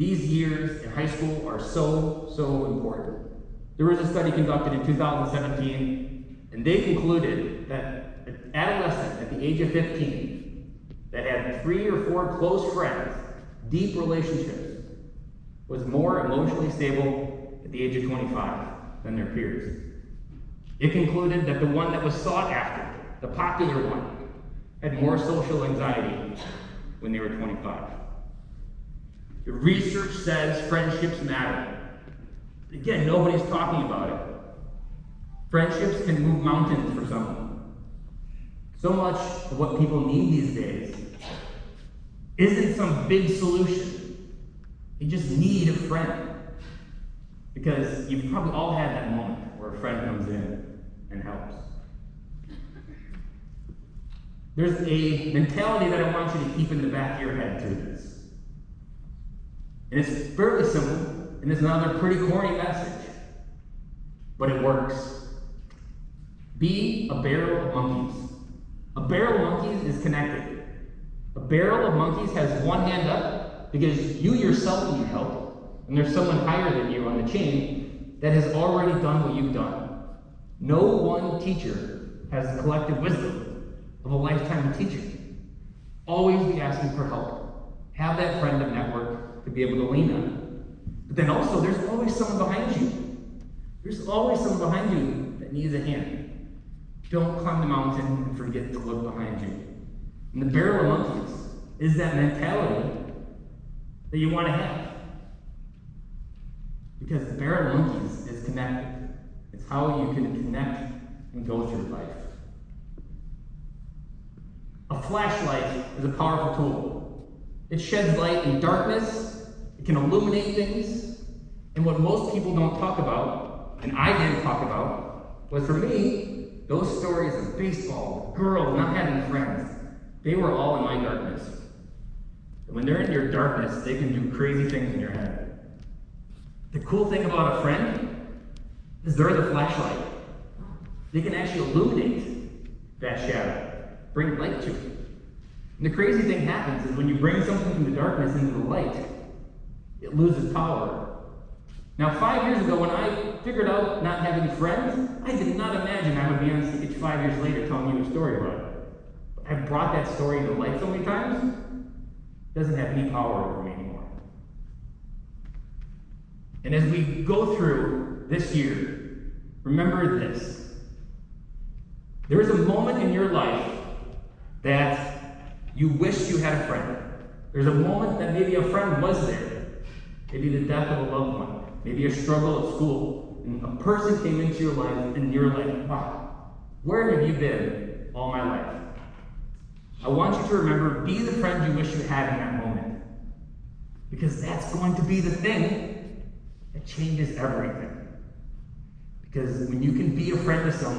These years in high school are so important. There was a study conducted in 2017, and they concluded that an adolescent at the age of 15 that had 3 or 4 close friends, deep relationships, was more emotionally stable at the age of 25 than their peers. It concluded that the one that was sought after, the popular one, had more social anxiety when they were 25. The research says friendships matter. Again, nobody's talking about it. Friendships can move mountains for someone. So much of what people need these days isn't some big solution. They just need a friend. Because you've probably all had that moment where a friend comes in and helps. There's a mentality that I want you to keep in the back of your head through this. And it's fairly simple, and it's another pretty corny message, but it works. Be a barrel of monkeys. A barrel of monkeys is connected. A barrel of monkeys has one hand up because you yourself need help, and there's someone higher than you on the chain that has already done what you've done. No one teacher has the collective wisdom of a lifetime of teaching. Always be asking for help. Have that friend of network to be able to lean on. But then also, there's always someone behind you. There's always someone behind you that needs a hand. Don't climb the mountain and forget to look behind you. And the barrel of monkeys is that mentality that you want to have. Because the barrel of monkeys is connected. It's how you can connect and go through life. A flashlight is a powerful tool. It sheds light in darkness, it can illuminate things, and what most people don't talk about, and I didn't talk about, was for me, those stories of baseball, girls not having friends, they were all in my darkness. And when they're in your darkness, they can do crazy things in your head. The cool thing about a friend is they're the flashlight. They can actually illuminate that shadow. Bring light to it. And the crazy thing happens is when you bring something from the darkness into the light, it loses power. Now, 5 years ago, when I figured out not having friends, I did not imagine I would be on stage 5 years later telling you a story about it. But I brought that story into light so many times, it doesn't have any power over me anymore. And as we go through this year, remember this. There is a moment in your life that you wished you had a friend. There's a moment that maybe a friend was there. Maybe the death of a loved one. Maybe a struggle at school. And a person came into your life and you're like, wow, where have you been all my life? I want you to remember, be the friend you wish you had in that moment. Because that's going to be the thing that changes everything. Because when you can be a friend to someone,